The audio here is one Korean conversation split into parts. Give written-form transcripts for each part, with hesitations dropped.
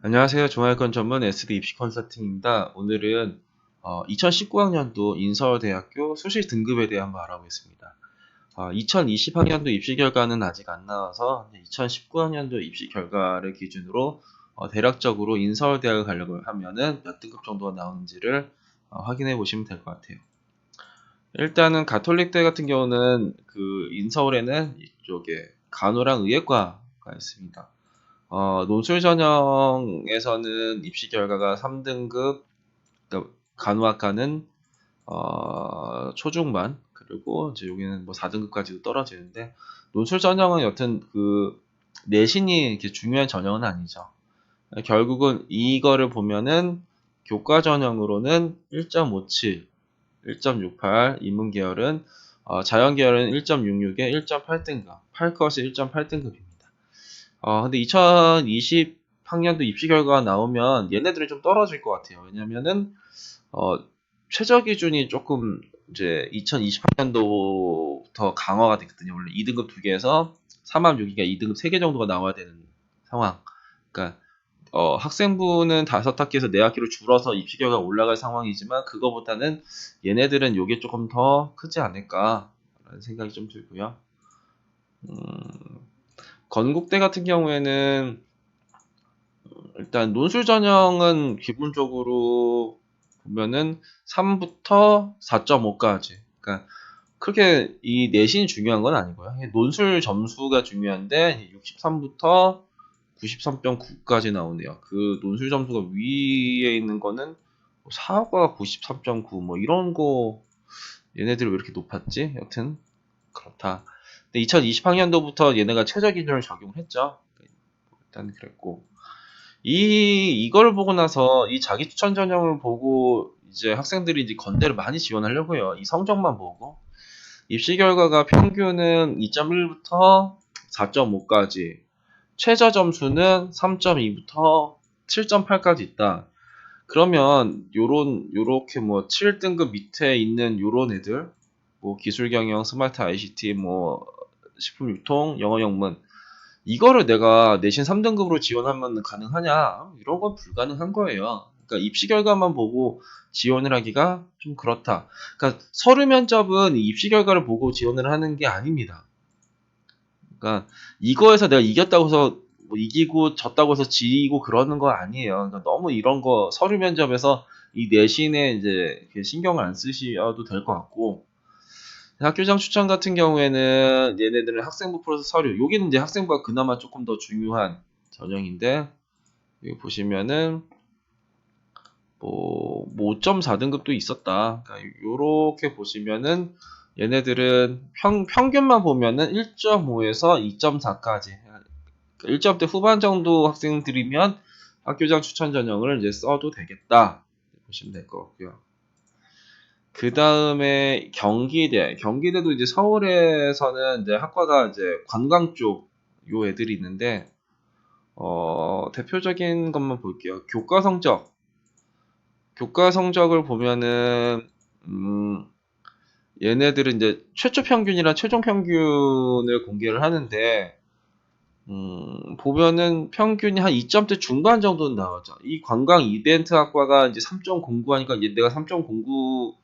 안녕하세요. 종합학원 전문 SD 입시 컨설팅입니다. 오늘은 2019학년도 인서울대학교 수시 등급에 대해 한번 알아보겠습니다. 2020학년도 입시 결과는 아직 안 나와서 2019학년도 입시 결과를 기준으로 대략적으로 인서울대학을 가려고 하면은 몇 등급 정도가 나오는지를 확인해 보시면 될 것 같아요. 일단은 가톨릭대 같은 경우는 그 인서울에는 이쪽에 간호랑 의예과가 있습니다. 논술 전형에서는 입시 결과가 3등급, 그러니까 간호학과는 초중반, 그리고 이제 여기는 뭐 4등급까지도 떨어지는데, 논술 전형은 여튼 그 내신이 이렇게 중요한 전형은 아니죠. 결국은 이거를 보면은 교과 전형으로는 1.57, 1.68, 인문 계열은 자연 계열은 1.66에 1.8등급, 8컷이 1.8등급입니다. 근데 2020학년도 입시 결과가 나오면 얘네들이 좀 떨어질 것 같아요. 왜냐면은, 최저 기준이 조금 이제 2020학년도부터 강화가 됐거든요. 원래 2등급 2개에서 3학년기가 2등급 3개 정도가 나와야 되는 상황. 그러니까, 학생부는 5학기에서 4학기로 줄어서 입시 결과가 올라갈 상황이지만, 그거보다는 얘네들은 요게 조금 더 크지 않을까라는 생각이 좀 들고요. 건국대 같은 경우에는 일단 논술 전형은 기본적으로 보면은 3부터 4.5까지. 그러니까 크게 이 내신이 중요한 건 아니고요. 논술 점수가 중요한데 63부터 93.9까지 나오네요. 그 논술 점수가 위에 있는 거는 사과 93.9 뭐 이런 거 얘네들이 왜 이렇게 높았지? 여튼 그렇다. 근데 2020학년도부터 얘네가 최저 기준을 적용을 했죠. 일단 그랬고. 이걸 보고 나서 이 자기 추천 전형을 보고 이제 학생들이 이제 건대를 많이 지원하려고요. 이 성적만 보고. 입시 결과가 평균은 2.1부터 4.5까지, 최저 점수는 3.2부터 7.8까지 있다. 그러면 요렇게 뭐 7등급 밑에 있는 요런 애들, 뭐 기술 경영, 스마트 ICT, 뭐 식품 유통, 영어 영문, 이거를 내가 내신 3등급으로 지원하면 가능하냐? 이런 건 불가능한 거예요. 그러니까 입시 결과만 보고 지원을 하기가 좀 그렇다. 그러니까 서류 면접은 입시 결과를 보고 지원을 하는 게 아닙니다. 그러니까 이거에서 내가 이겼다고 해서 뭐 이기고 졌다고 해서 지고 그러는 거 아니에요. 그러니까 너무 이런 거 서류 면접에서 이 내신에 이제 신경을 안 쓰셔도 될 것 같고, 학교장 추천 같은 경우에는 얘네들은 학생부 플러스 서류. 여기는 이제 학생부가 그나마 조금 더 중요한 전형인데, 여기 보시면은 뭐 5.4등급도 있었다. 그러니까 요렇게 보시면은 얘네들은 평균만 보면은 1.5에서 2.4까지 1점대 후반 정도 학생들이면 학교장 추천 전형을 이제 써도 되겠다 보시면 될 것 같고요. 그 다음에 경기대도 이제 서울에서는 이제 학과가 이제 관광 쪽 요 애들이 있는데, 대표적인 것만 볼게요. 교과 성적을 보면은, 얘네들은 이제 최초 평균이랑 최종 평균을 공개를 하는데, 보면은 평균이 한 2점대 중반 정도는 나오죠. 이 관광 이벤트 학과가 이제 3.09 하니까 내가 3.09,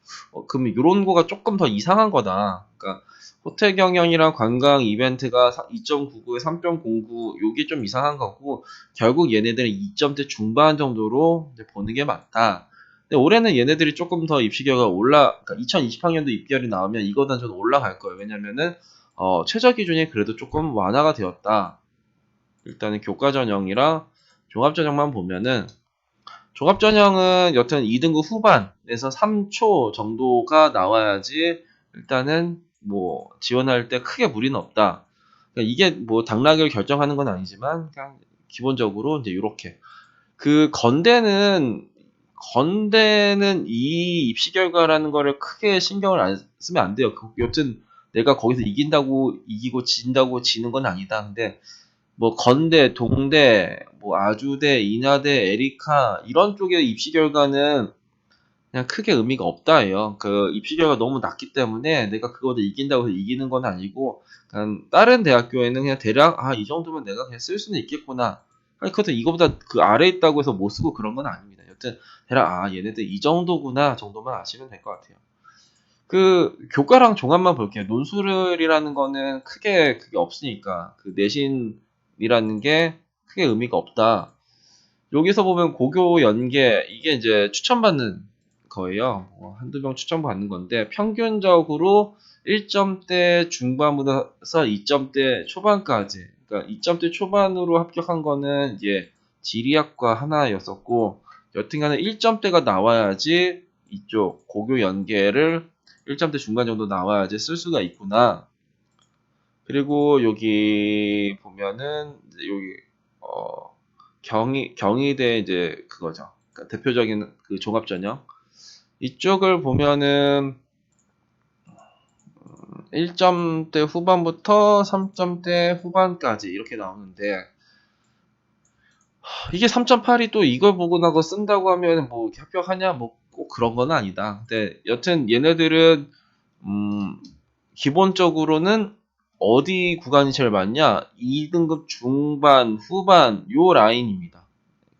그러면 요런 거가 조금 더 이상한 거다. 그러니까 호텔 경영이랑 관광 이벤트가 2.99에 3.09, 요게 좀 이상한 거고, 결국 얘네들은 2점대 중반 정도로 이제 보는 게 맞다. 근데 올해는 얘네들이 조금 더 입시 결과가 그러니까 2020학년도 입결이 나오면 이거보다 좀 올라갈 거예요. 왜냐면은, 최저 기준이 그래도 조금 완화가 되었다. 일단은 교과 전형이랑 종합 전형만 보면은, 종합 전형은 여튼 2등급 후반에서 3초 정도가 나와야지 일단은 뭐 지원할 때 크게 무리는 없다. 그러니까 이게 뭐 당락을 결정하는 건 아니지만 그냥 기본적으로 이제 이렇게. 그 건대는 이 입시 결과라는 거를 크게 신경을 안 쓰면 안 돼요. 여튼 내가 거기서 이기고 진다고 지는 건 아니다. 근데 뭐 건대, 동대, 뭐 아주대, 인하대, 에리카 이런 쪽의 입시 결과는 그냥 크게 의미가 없다예요. 그 입시 결과 너무 낮기 때문에 내가 그거를 이긴다고 해서 이기는 건 아니고, 그냥 다른 대학교에는 그냥 대략 이 정도면 내가 그냥 쓸 수는 있겠구나. 아니, 그것도 이거보다 그 아래 있다고 해서 못 쓰고 그런 건 아닙니다. 여튼, 대략, 얘네들 이 정도구나 정도만 아시면 될 것 같아요. 그, 교과랑 종합만 볼게요. 논술이라는 거는 크게 그게 없으니까, 그 내신이라는 게 크게 의미가 없다. 여기서 보면 고교 연계, 이게 이제 추천받는 거예요. 한두 명 추천받는 건데, 평균적으로 1점대 중반부터 2점대 초반까지, 그러니까 2점대 초반으로 합격한 거는 이제 지리학과 하나였었고, 여튼간에 1점대가 나와야지 이쪽 고교 연계를 1점대 중반 정도 나와야지 쓸 수가 있구나. 그리고 여기 보면은 여기 어 경희대 이제 그거죠. 그러니까 대표적인 그 종합 전형 이쪽을 보면은 1점대 후반부터 3점대 후반까지 이렇게 나오는데 이게 3.8이 또 이걸 보고 나서 쓴다고 하면 뭐 이렇게 합격하냐 뭐 꼭 그런 건 아니다. 근데 여튼 얘네들은 기본적으로는 어디 구간이 제일 많냐? 2등급 중반, 후반 요 라인입니다.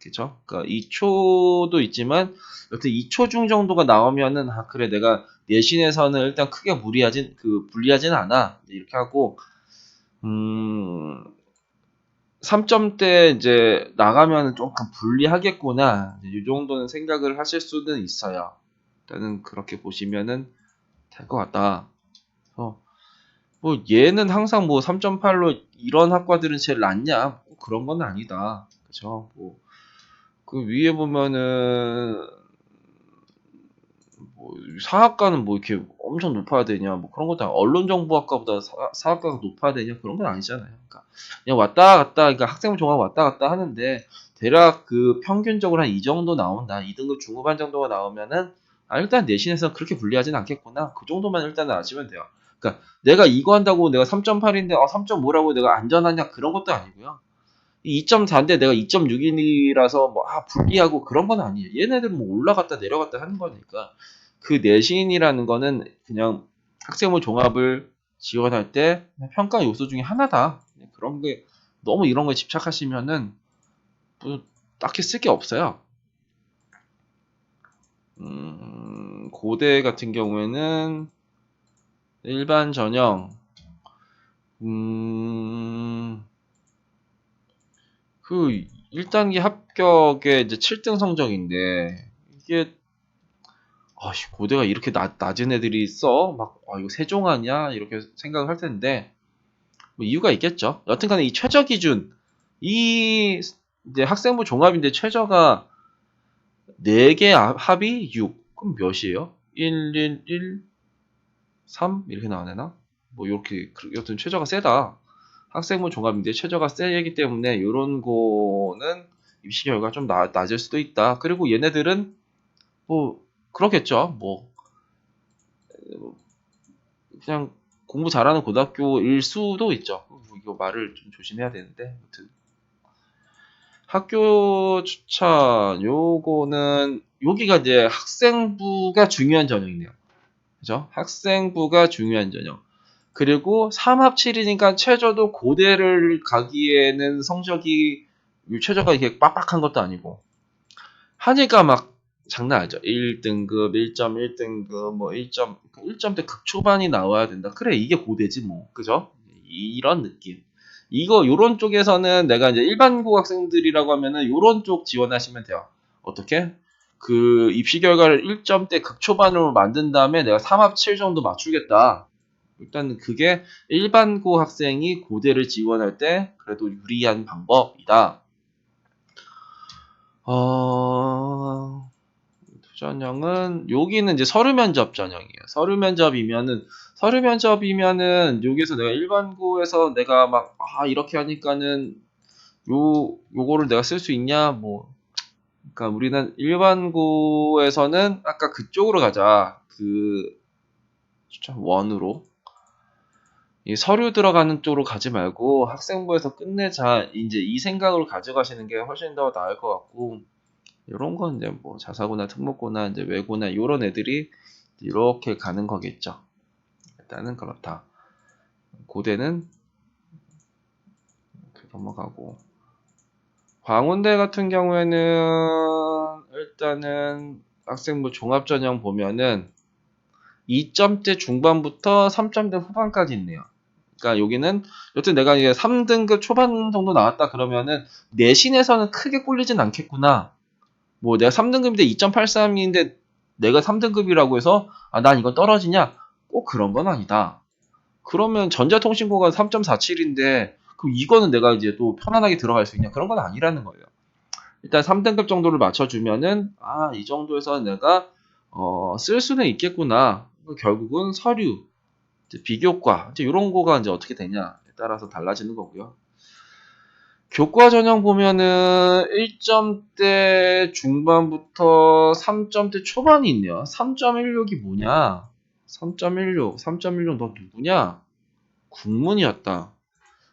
그죠? 그러니까 2초도 있지만 여튼 2초 중 정도가 나오면은 그래 내가 내신에서는 일단 크게 불리하진 않아. 이렇게 하고 3점대 이제 나가면은 조금 불리하겠구나. 이 정도는 생각을 하실 수는 있어요. 일단은 그렇게 보시면은 될 것 같다. 뭐 얘는 항상 뭐 3.8로 이런 학과들은 제일 낫냐? 뭐 그런 건 아니다. 그죠? 뭐 그 위에 보면은 뭐 사학과는 뭐 이렇게 엄청 높아야 되냐? 뭐 그런 것도 언론정보학과보다 사학과가 높아야 되냐? 그런 건 아니잖아요. 그러니까 그냥 왔다 갔다 그러니까 학생 종합 왔다 갔다 하는데 대략 그 평균적으로 한 이 정도 나온다. 2등급 중후반 정도가 나오면은 일단 내신에서 그렇게 불리하진 않겠구나. 그 정도만 일단은 아시면 돼요. 그러니까 내가 이거 한다고 내가 3.8인데 3.5라고 내가 안전하냐 그런 것도 아니고요. 2.4인데 내가 2.6이라서 뭐 불리하고 그런 건 아니에요. 얘네들은 뭐 올라갔다 내려갔다 하는 거니까 그 내신이라는 거는 그냥 학생부 종합을 지원할 때 평가 요소 중에 하나다. 그런 게 너무 이런 거에 집착하시면은 뭐 딱히 쓸 게 없어요. 고대 같은 경우에는 일반 전형 그 1단계 합격의 이제 7등 성적인데 이게 고대가 이렇게 낮은 애들이 있어? 막 이거 세종 아니야? 이렇게 생각을 할 텐데 뭐 이유가 있겠죠. 여튼간에 이 최저 기준 이 이제 학생부 종합인데 최저가 4개 합이 6 그럼 몇이에요? 1, 1, 1, 3 이렇게 나오나? 뭐 이렇게 여튼 최저가 세다. 학생부 종합인데 최저가 세기 때문에 이런 거는 입시 결과 좀 낮을 수도 있다. 그리고 얘네들은 뭐 그렇겠죠. 뭐 그냥 공부 잘하는 고등학교일 수도 있죠. 이거 말을 좀 조심해야 되는데 아무튼 학교 추천 요거는 여기가 이제 학생부가 중요한 전형이네요. 그죠? 학생부가 중요한 전형. 그리고 3합7이니까 최저도 고대를 가기에는 성적이 최저가 이렇게 빡빡한 것도 아니고 하니까 막 장난 아니죠. 1등급, 1.1등급, 뭐 1점대 극초반이 나와야 된다. 그래, 이게 고대지 뭐. 그죠? 이런 느낌. 요런 쪽에서는 내가 이제 일반고 학생들이라고 하면은 요런 쪽 지원하시면 돼요. 어떻게? 그 입시 결과를 1점대 극초반으로 만든 다음에 내가 3합 7 정도 맞추겠다. 일단 그게 일반고 학생이 고대를 지원할 때 그래도 유리한 방법이다. 전형은 여기는 이제 서류 면접 전형이에요. 서류 면접이면은 여기서 내가 일반고에서 내가 막 이렇게 하니까는 요거를 내가 쓸 수 있냐 뭐 그러니까 우리는 일반고에서는 아까 그쪽으로 가자. 그 추천 원으로 이 서류 들어가는 쪽으로 가지 말고 학생부에서 끝내자. 이제 이 생각으로 가져가시는 게 훨씬 더 나을 것 같고 요런 건 이제 뭐 자사고나 특목고나 이제 외고나 요런 애들이 이렇게 가는 거겠죠. 일단은 그렇다. 고대는 이렇게 넘어가고 광운대 같은 경우에는 일단은 학생부 종합전형 보면은 2점대 중반부터 3점대 후반까지 있네요. 그러니까 여기는 여튼 내가 이제 3등급 초반 정도 나왔다 그러면은 내신에서는 크게 꿀리진 않겠구나. 뭐 내가 3등급인데 2.83인데 내가 3등급이라고 해서 난 이건 떨어지냐? 꼭 그런 건 아니다. 그러면 전자통신고가 3.47인데 그럼 이거는 내가 이제 또 편안하게 들어갈 수 있냐? 그런 건 아니라는 거예요. 일단 3등급 정도를 맞춰주면은 이 정도에서 내가 쓸 수는 있겠구나. 결국은 서류, 이제 비교과 이제 이런 거가 이제 어떻게 되냐에 따라서 달라지는 거고요. 교과 전형 보면은 1점대 중반부터 3점대 초반이 있네요. 3.16이 뭐냐? 3.16 너 누구냐? 국문이었다.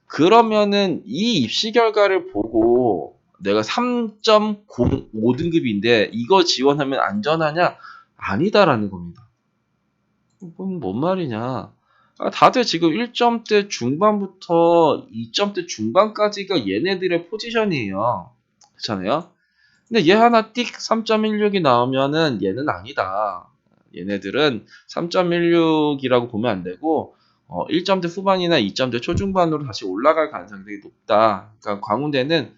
그러면은 이 입시 결과를 보고 내가 3.05등급인데 이거 지원하면 안전하냐? 아니다라는 겁니다. 뭔 말이냐? 다들 지금 1점대 중반부터 2점대 중반까지가 얘네들의 포지션이에요. 그렇잖아요? 근데 얘 하나 띡 3.16이 나오면은 얘는 아니다. 얘네들은 3.16이라고 보면 안 되고 1점대 후반이나 2점대 초중반으로 다시 올라갈 가능성이 되게 높다. 그러니까 광운대는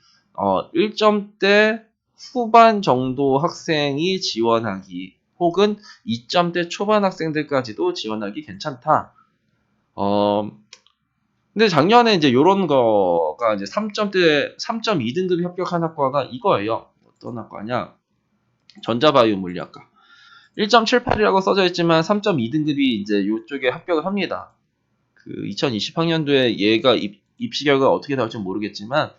1점대 후반 정도 학생이 지원하기 혹은 2점대 초반 학생들까지도 지원하기 괜찮다. 어, 근데 작년에 이제 요런 거가 이제 3.2등급이 합격한 학과가 이거예요. 어떤 학과냐? 전자바이오 물리학과. 1.78이라고 써져 있지만 3.2등급이 이제 요쪽에 합격을 합니다. 그 2020학년도에 얘가 입시 결과가 어떻게 나올지 모르겠지만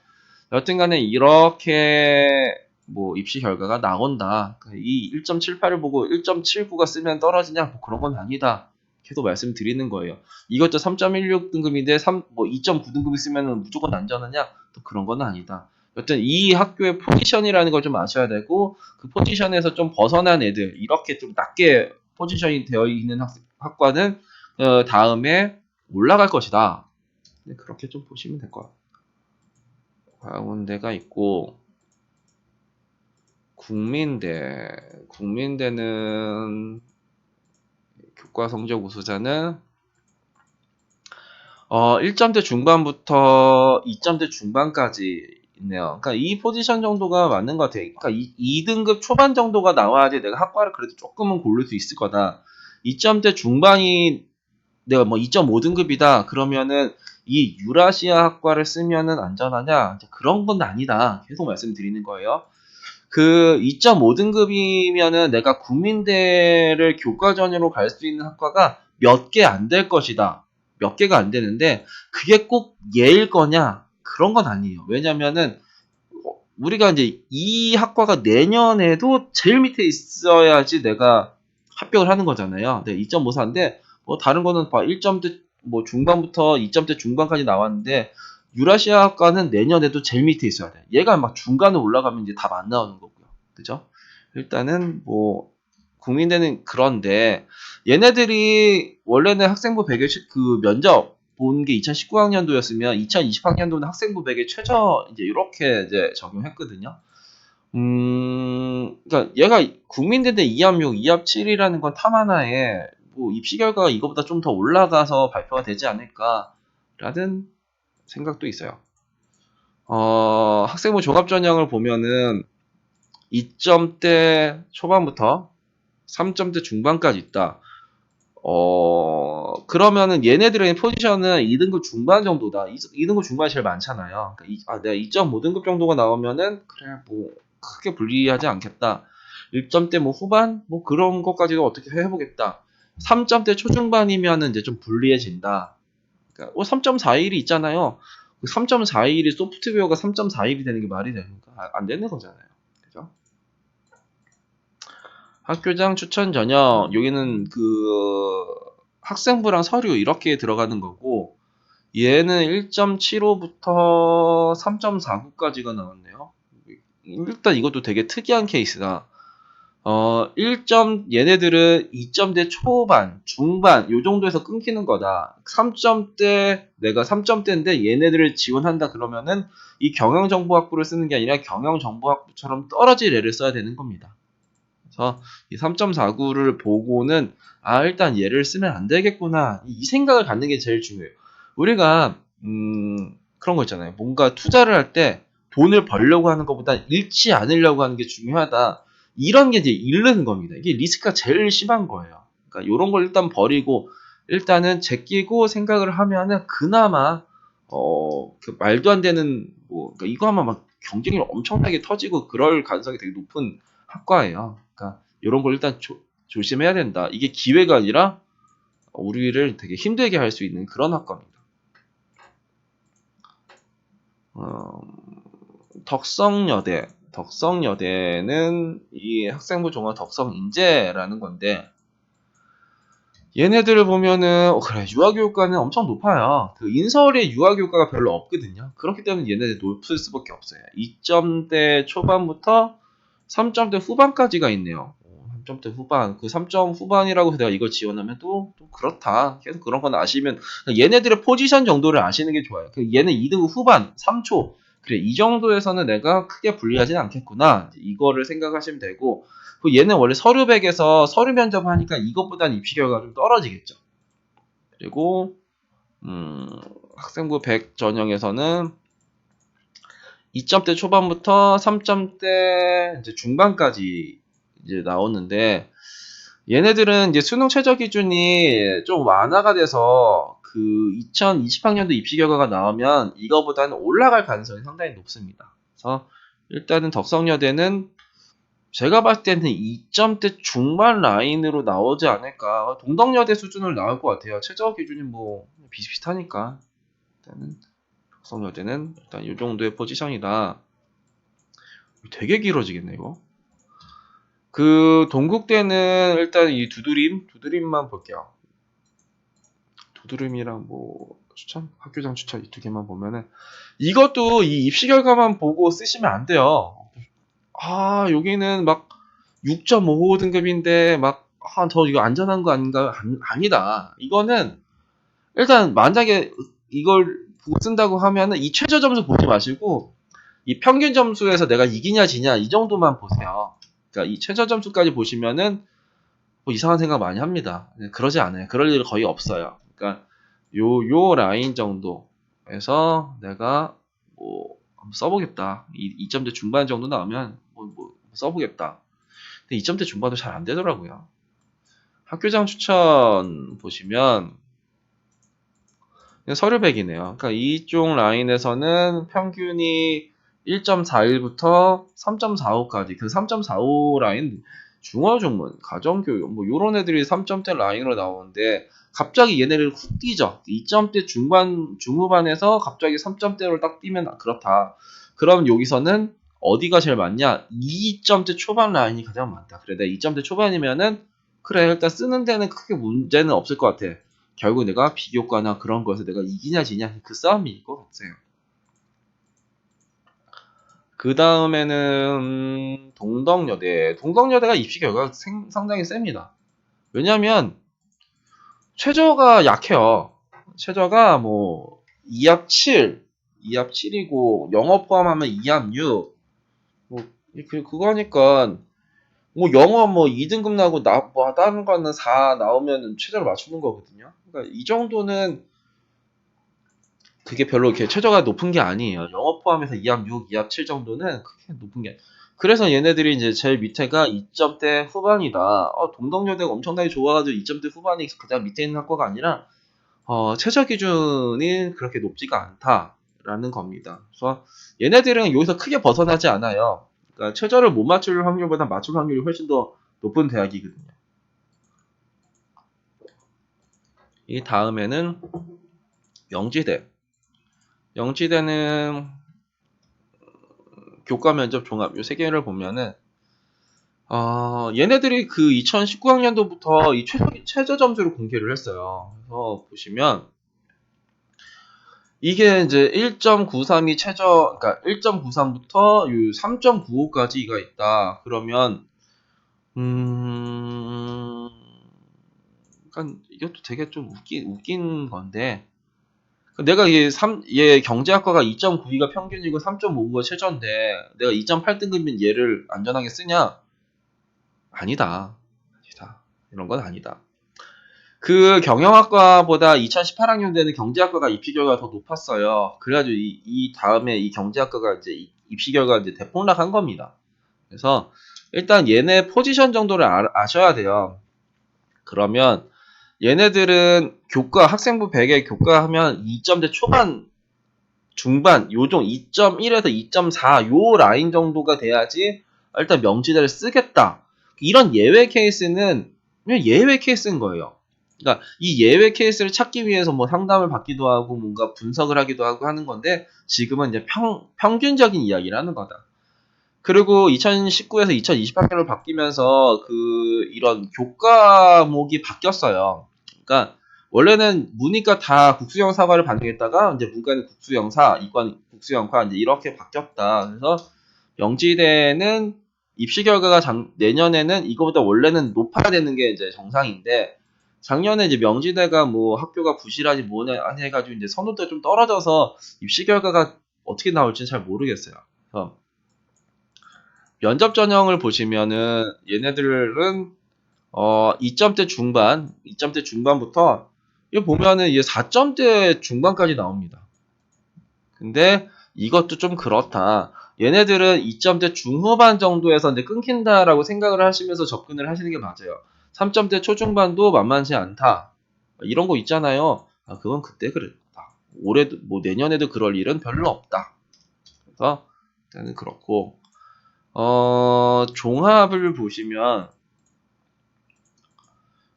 여튼간에 이렇게 뭐 입시 결과가 나온다. 이 1.78을 보고 1.79가 쓰면 떨어지냐? 뭐 그런 건 아니다. 계속 말씀드리는 거예요. 이것도 3.16등급인데 2.9등급이 쓰면 무조건 안전하냐? 또 그런 건 아니다. 여튼 이 학교의 포지션이라는 걸 좀 아셔야 되고 그 포지션에서 좀 벗어난 애들 이렇게 좀 낮게 포지션이 되어 있는 학과는 다음에 올라갈 것이다. 그렇게 좀 보시면 될 것 같아요. 광운대가 있고 국민대는 교과 성적 우수자는 1점대 중반부터 2점대 중반까지 있네요. 그러니까 이 포지션 정도가 맞는 것 같아요. 그러니까 2등급 초반 정도가 나와야지 내가 학과를 그래도 조금은 고를 수 있을 거다. 2점대 중반이 내가 뭐 2.5등급이다. 그러면은 이 유라시아 학과를 쓰면은 안전하냐? 그런 건 아니다. 계속 말씀드리는 거예요. 그 2.5등급이면은 내가 국민대를 교과전으로 갈 수 있는 학과가 몇 개 안 될 것이다. 몇 개가 안 되는데 그게 꼭 얘일 거냐? 그런 건 아니에요. 왜냐면은 우리가 이제 이 학과가 내년에도 제일 밑에 있어야지 내가 합격을 하는 거잖아요. 네, 2.54인데 뭐 다른 거는 1점대 뭐 중반부터 2점대 중반까지 나왔는데 유라시아 학과는 내년에도 제일 밑에 있어야 돼. 얘가 막 중간에 올라가면 이제 답 안 나오는 거고요. 그죠? 일단은 뭐 국민대는 그런데 얘네들이 원래는 학생부 100일 그 면접 본 게 2019학년도였으면 2020학년도는 학생부 100일 최저 이제 이렇게 이제 적용했거든요. 그러니까 얘가 국민대인데 2합6, 2합 7이라는 건 탐 하나에 뭐 입시 결과가 이거보다 좀 더 올라가서 발표가 되지 않을까라는 생각도 있어요. 학생부 종합전형을 보면은 2점대 초반부터 3점대 중반까지 있다. 그러면은 얘네들의 포지션은 2등급 중반 정도다. 2등급 중반이 제일 많잖아요. 그러니까 내가 2.5등급 정도가 나오면은, 그래, 뭐, 크게 불리하지 않겠다. 1점대 뭐 후반? 뭐 그런 것까지도 어떻게 해보겠다. 3점대 초중반이면은 이제 좀 불리해진다. 그러니까, 3.41이 있잖아요. 3.41이 소프트웨어가 3.41이 되는 게 말이 됩니까? 안 되는 거잖아요. 그죠? 학교장 추천 전형 여기는 그 학생부랑 서류 이렇게 들어가는 거고 얘는 1.75부터 3.49까지가 나왔네요. 일단 이것도 되게 특이한 케이스다. 얘네들은 2점대 초반, 중반, 요 정도에서 끊기는 거다. 3점대, 내가 3점대인데 얘네들을 지원한다 그러면은 이 경영정보학부를 쓰는 게 아니라 경영정보학부처럼 떨어질 애를 써야 되는 겁니다. 그래서 이 3.49를 보고는, 일단 얘를 쓰면 안 되겠구나. 이 생각을 갖는 게 제일 중요해요. 우리가, 그런 거 있잖아요. 뭔가 투자를 할 때 돈을 벌려고 하는 것보다 잃지 않으려고 하는 게 중요하다. 이런 게 이제 잃는 겁니다. 이게 리스크가 제일 심한 거예요. 그러니까 이런 걸 일단 버리고 일단은 제끼고 생각을 하면은 그나마 그 말도 안 되는 그러니까 이거 하면 막 경쟁이 엄청나게 터지고 그럴 가능성이 되게 높은 학과예요. 그러니까 이런 걸 일단 조심해야 된다. 이게 기회가 아니라 우리를 되게 힘들게 할 수 있는 그런 학과입니다. 어, 덕성여대는 이 학생부 종합 덕성인재라는 건데, 얘네들을 보면은 그래, 유아교육과는 엄청 높아요. 그 인서울에 유아교육과가 별로 없거든요. 그렇기 때문에 얘네들 높을 수밖에 없어요. 2점대 초반부터 3점대 후반까지가 있네요. 3점대 후반, 그 3점 후반이라고 해서 내가 이걸 지원하면 또 그렇다. 계속 그런 건 아시면, 얘네들의 포지션 정도를 아시는 게 좋아요. 얘네 2등 후반, 3초. 그래, 이 정도에서는 내가 크게 불리하진 않겠구나. 이거를 생각하시면 되고, 얘는 원래 서류백에서 서류 면접하니까 이것보다는 입시 결과가 좀 떨어지겠죠. 그리고 학생부 100 전형에서는 2점대 초반부터 3점대 이제 중반까지 이제 나오는데, 얘네들은 이제 수능 최저 기준이 좀 완화가 돼서 그 2020학년도 입시 결과가 나오면 이거보다는 올라갈 가능성이 상당히 높습니다. 그래서 일단은 덕성여대는 제가 봤을 때는 2점대 중반 라인으로 나오지 않을까. 동덕여대 수준으로 나올 것 같아요. 최저 기준이 뭐 비슷비슷하니까. 일단은 덕성여대는 일단 이 정도의 포지션이다. 되게 길어지겠네 이거. 그 동국대는 일단 이 두드림만 볼게요. 두드림이랑 뭐 학교장 추천 이 두 개만 보면은, 이것도 이 입시 결과만 보고 쓰시면 안 돼요. 여기는 막 6.5 등급인데 저 이거 안전한 거 아닌가? 아니다. 이거는 일단 만약에 이걸 보고 쓴다고 하면은 이 최저 점수 보지 마시고 이 평균 점수에서 내가 이기냐 지냐 이 정도만 보세요. 그러니까 이 최저 점수까지 보시면은 뭐 이상한 생각 많이 합니다. 그러지 않아요. 그럴 일 거의 없어요. 그러니까 요 라인 정도에서 내가 뭐 한번 써보겠다. 2점대 중반 정도 나오면 뭐 써보겠다. 근데 2점대 중반도 잘 안 되더라고요. 학교장 추천 보시면 서류백이네요. 그러니까 이쪽 라인에서는 평균이 1.41부터 3.45까지, 그 3.45 라인 중어중문, 가정교육 뭐 요런 애들이 3점대 라인으로 나오는데 갑자기 얘네를 훅 뛰죠. 2점대 중후반에서 갑자기 3점대로 딱 뛰면 그렇다. 그럼 여기서는 어디가 제일 많냐? 2점대 초반 라인이 가장 많다. 그래, 내가 2점대 초반이면은 그래, 일단 쓰는 데는 크게 문제는 없을 것 같아. 결국 내가 비교과나 그런 거에서 내가 이기냐 지냐 그 싸움일 것 같아요. 그 다음에는 동덕여대가 입시 결과가 상당히 셉니다. 왜냐면 최저가 약해요. 최저가 뭐 2합 7, 2합 7이고 영어 포함하면 2합 6. 뭐 그거니까 뭐 영어 뭐 2등급 나고 뭐 다른 거는 4 나오면 최저를 맞추는 거거든요. 그러니까 이 정도는 그게 별로 이렇게 최저가 높은 게 아니에요. 영어 포함해서 2합 6, 2합 7 정도는 크게 높은 게. 그래서 얘네들이 이제 제일 밑에가 2점대 후반이다. 동덕여대가 엄청나게 좋아가지고 2점대 후반이 가장 밑에 있는 학과가 아니라 최저 기준이 그렇게 높지가 않다라는 겁니다. 그래서 얘네들은 여기서 크게 벗어나지 않아요. 그러니까 최저를 못 맞출 확률보다 맞출 확률이 훨씬 더 높은 대학이거든요. 이 다음에는 영지대. 영지대는 교과 면접 종합 요 세 개를 보면은 얘네들이 그 2019학년도부터 이 최저 점수를 공개를 했어요. 그래서 보시면 이게 이제 1.93이 그러니까 1.93부터 3.95까지가 있다. 그러면 그러니까 이것도 되게 좀 웃긴 건데, 내가 얘 경제학과가 2.92가 평균이고 3.59가 최저인데 내가 2.8등급이면 얘를 안전하게 쓰냐? 아니다. 아니다. 이런 건 아니다. 그 경영학과보다 2018학년 되는 경제학과가 입시 결과가 더 높았어요. 그래가지고 이 다음에 이 경제학과가 이제 입시 결과가 이제 대폭락한 겁니다. 그래서 일단 얘네 포지션 정도를 아셔야 돼요. 그러면 얘네들은 교과 학생부 100에 교과하면 2점대 초반 중반 요정 2.1에서 2.4 요 라인 정도가 돼야지 일단 명지대를 쓰겠다. 이런 예외 케이스는 그냥 예외 케이스인 거예요. 그러니까 이 예외 케이스를 찾기 위해서 뭐 상담을 받기도 하고 뭔가 분석을 하기도 하고 하는 건데 지금은 이제 평균적인 이야기를 하는 거다. 그리고 2019에서 2020학년으로 바뀌면서 이런 교과목이 바뀌었어요. 그러니까 원래는 문이과 다 국수형 사과를 반영했다가 이제 문과는 국수형사, 이과는 국수형과 이제 이렇게 바뀌었다. 그래서 영지대는 입시 결과가 내년에는 이거보다 원래는 높아야 되는 게 이제 정상인데 작년에 이제 명지대가 뭐 학교가 부실하지 뭐냐 해가지고 이제 선호도가 좀 떨어져서 입시 결과가 어떻게 나올지 잘 모르겠어요. 그래서 면접 전형을 보시면은 얘네들은 2점대 중반부터 이거 보면은 이게 4점대 중반까지 나옵니다. 근데 이것도 좀 그렇다. 얘네들은 2점대 중후반 정도에서 이제 끊긴다라고 생각을 하시면서 접근을 하시는 게 맞아요. 3점대 초중반도 만만치 않다. 이런 거 있잖아요. 그건 그때 그랬다. 올해도 뭐 내년에도 그럴 일은 별로 없다. 그래서 일단은 그렇고 종합을 보시면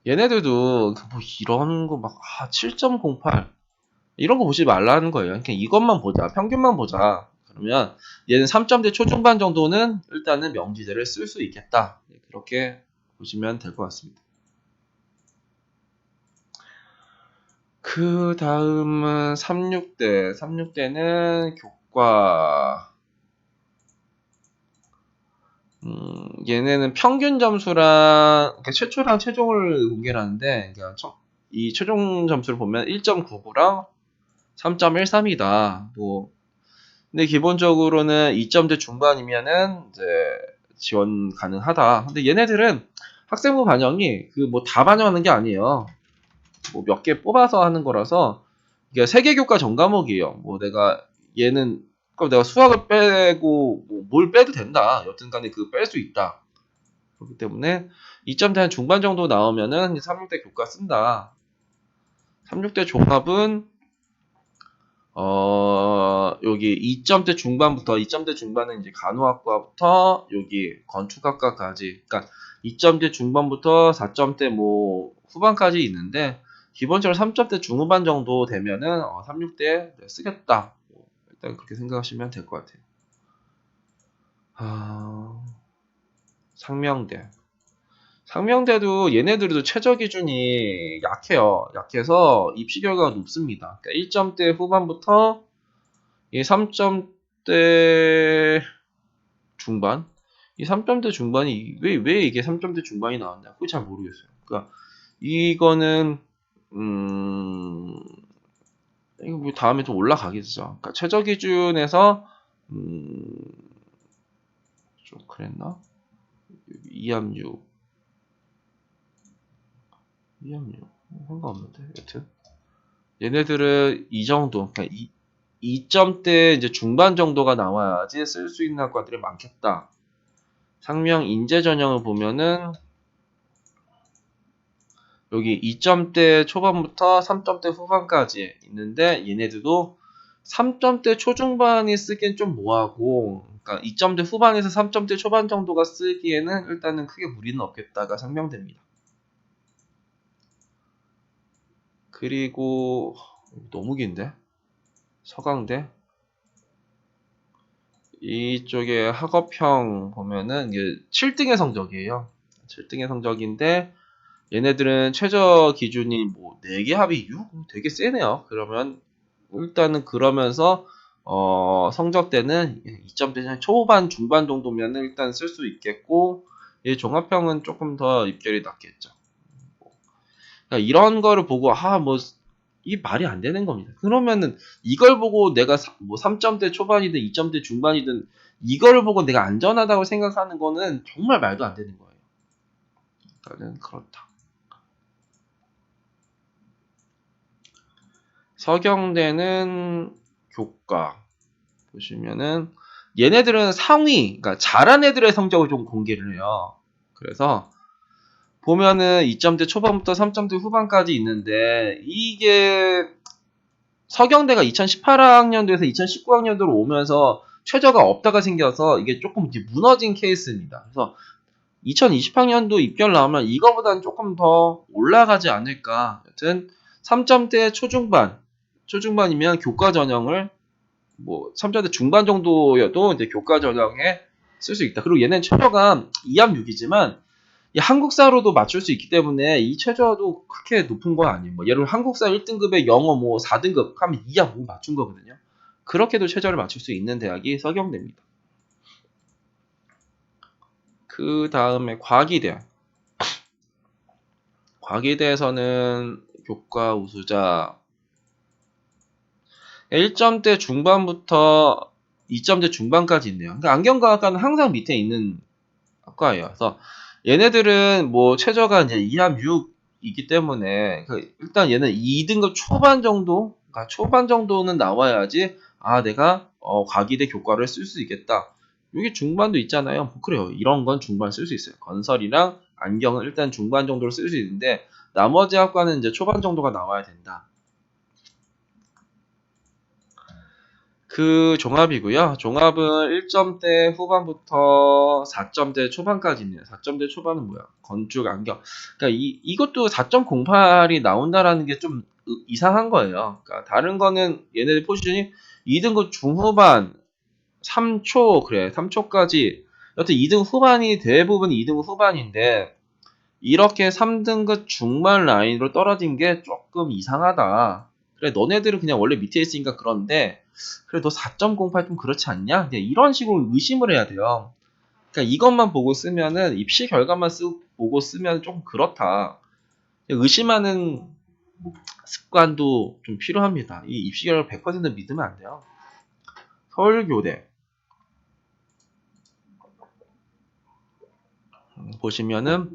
얘네들도 뭐 이런 거 막 7.08 이런 거 보지 말라는 거예요. 그러니까 이것만 보자. 평균만 보자. 그러면 얘는 3점대 초중반 정도는 일단은 명지대를 쓸 수 있겠다. 그렇게 보시면 될 것 같습니다. 그 다음은 36대. 36대는 교과. 얘네는 평균 점수랑 그러니까 최초랑 최종을 공개를 하는데 그러니까 이 최종 점수를 보면 1.99랑 3.13이다. 뭐 근데 기본적으로는 2점대 중반이면은 이제 지원 가능하다. 근데 얘네들은 학생부 반영이 그 뭐 다 반영하는 게 아니에요. 뭐 몇 개 뽑아서 하는 거라서 이게 세계 교과 전 과목이에요. 뭐 얘는 그럼 내가 수학을 빼고 뭘 빼도 된다. 여튼간에 뺄 수 있다. 그렇기 때문에 2점대 한 중반 정도 나오면은 36대 교과 쓴다. 36대 종합은 여기 2점대 중반부터 2점대 중반은 이제 간호학과부터 여기 건축학과까지 그러니까 2점대 중반부터 4점대 뭐 후반까지 있는데 기본적으로 3점대 중후반 정도 되면은 36대 쓰겠다. 일단 그렇게 생각하시면 될 것 같아요. 상명대. 상명대도 얘네들도 최저 기준이 약해요. 약해서 입시 결과가 높습니다. 그러니까 1점대 후반부터 3점대 중반? 이 3점대 중반이 왜 이게 3점대 중반이 나왔냐? 그거 잘 모르겠어요. 그러니까 이거는 이거 뭐 다음에 좀 올라가겠죠. 그러니까 최저 기준에서 좀 그랬나? 이암류 상관없는데 여튼 얘네들은 이 정도 그러니까 2점대 이제 중반 정도가 나와야지 쓸 수 있는 학과들이 많겠다. 상명 인재 전형을 보면은 여기 2점대 초반부터 3점대 후반까지 있는데 얘네들도 3점대 초중반이 쓰기엔 좀 뭐하고 그러니까 2점대 후반에서 3점대 초반 정도가 쓰기에는 일단은 크게 무리는 없겠다가 상명대입니다. 그리고 너무 긴데? 서강대 이쪽에 학업형 보면은 이게 7등의 성적이에요. 7등의 성적인데 얘네들은 최저 기준이 뭐 4개 합이 6? 되게 세네요. 그러면 일단은 그러면서 성적 때는 2점대 초반 중반 정도면 일단 쓸 수 있겠고 이 종합형은 조금 더 입결이 낮겠죠. 그러니까 이런 거를 보고 이 말이 안 되는 겁니다. 그러면은 이걸 보고 내가 뭐 3점대 초반이든 2점대 중반이든 이걸 보고 내가 안전하다고 생각하는 거는 정말 말도 안 되는 거예요. 그러니까는 그렇다. 서경대는 교과 보시면은 얘네들은 상위, 그러니까 잘한 애들의 성적을 좀 공개를 해요. 그래서 보면은 2점대 초반부터 3점대 후반까지 있는데 이게 서경대가 2018학년도에서 2019학년도로 오면서 최저가 없다가 생겨서 이게 조금 이제 무너진 케이스입니다. 그래서 2020학년도 입결 나오면 이거보다는 조금 더 올라가지 않을까. 여튼 3점대 초중반이면 교과 전형을 뭐 3점대 중반 정도여도 이제 교과 전형에 쓸 수 있다. 그리고 얘는 최저가 2합 6이지만 한국사로도 맞출 수 있기 때문에 이 최저도 그렇게 높은 건 아니에요. 뭐 예를 들어 한국사 1등급에 영어 뭐 4등급 하면 2합 5 맞춘 거거든요. 그렇게도 최저를 맞출 수 있는 대학이 서경대입니다. 그 다음에 과기대. 과기대에서는 교과 우수자 1점대 중반부터 2점대 중반까지 있네요. 그러니까 안경과학과는 항상 밑에 있는 학과예요. 그래서 얘네들은 뭐 최저가 이제 2합 6이기 때문에 일단 얘는 2등급 초반 정도, 그러니까 초반 정도는 나와야지 내가 과기대 교과를 쓸 수 있겠다. 여기 중반도 있잖아요. 그래요. 이런 건 중반 쓸 수 있어요. 건설이랑 안경은 일단 중반 정도로 쓸 수 있는데 나머지 학과는 이제 초반 정도가 나와야 된다. 그 종합이고요. 종합은 1점대 후반부터 4점대 초반까지 있네요. 4점대 초반은 뭐야? 건축, 안경. 그러니까 이것도 4.08이 나온다라는 게 좀 이상한 거예요. 그러니까 다른 거는 얘네들 포지션이 2등급 중후반, 3초, 그래, 3초까지. 여튼 2등 후반이 대부분 2등 후반인데 이렇게 3등급 중반 라인으로 떨어진 게 조금 이상하다. 그래, 너네들은 그냥 원래 밑에 있으니까 그런데 그래, 너 4.08 좀 그렇지 않냐? 그냥 이런 식으로 의심을 해야 돼요. 그러니까 이것만 보고 쓰면은 입시 결과만 보고 쓰면 좀 그렇다. 의심하는 습관도 좀 필요합니다. 이 입시 결과 100% 믿으면 안 돼요. 서울교대 보시면은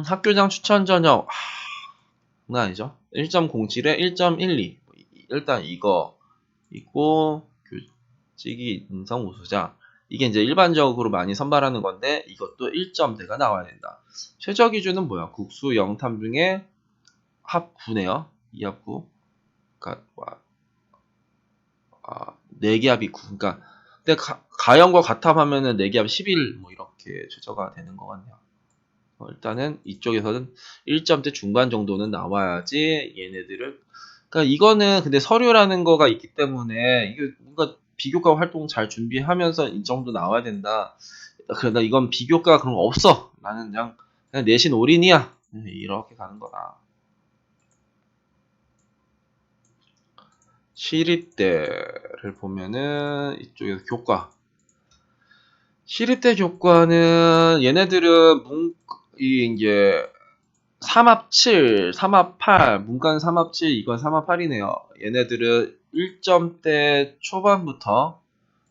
학교장 추천 전형 장난 아니죠? 1.07에 1.12 일단 이거 있고 교직이 인성 우수자 이게 이제 일반적으로 많이 선발하는 건데 이것도 1점대가 나와야 된다. 최저 기준은 뭐야? 국수 0탐 중에 합 9네요. 2합 9. 그러니까 4개 합이 9. 그러니까 근데 가형과 가탑 하면은 4개 합 11 뭐 이렇게 최저가 되는 것 같네요. 일단은 이쪽에서는 1점대 중반 정도는 나와야지 얘네들을 그러니까 이거는 근데 서류라는 거가 있기 때문에 이게 뭔가 비교과 활동 잘 준비하면서 이 정도 나와야 된다. 그러나 이건 비교과 그런 거 없어. 나는 그냥 내신 올인이야. 이렇게 가는 거다. 시립대를 보면은 이쪽에서 교과. 시립대 교과는 얘네들은 이제 3합 7, 3합 8, 문과는 3합 7, 이건 3합 8이네요. 얘네들은 1점대 초반부터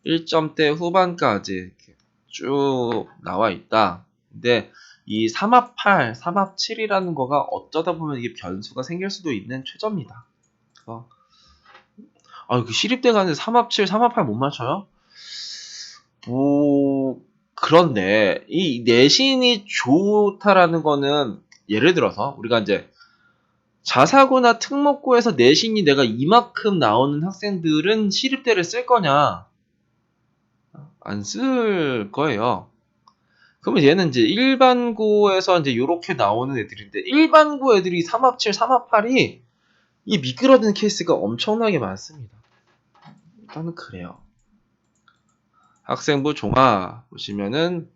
1점대 후반까지 이렇게 쭉 나와 있다. 근데 이 3합 8, 3합 7이라는 거가 어쩌다 보면 이게 변수가 생길 수도 있는 최저입니다. 그래서 그 시립대 가는데 3합 7, 3합 8 못 맞춰요? 뭐 그런데 이 내신이 좋다라는 거는 예를 들어서 우리가 이제 자사고나 특목고에서 내신이 내가 이만큼 나오는 학생들은 시립대를 쓸 거냐? 안 쓸 거예요. 그러면 얘는 이제 일반고에서 이제 요렇게 나오는 애들인데 일반고 애들이 3합 7, 3합 8이 이 미끄러지는 케이스가 엄청나게 많습니다. 일단은 그래요. 학생부 종합 보시면은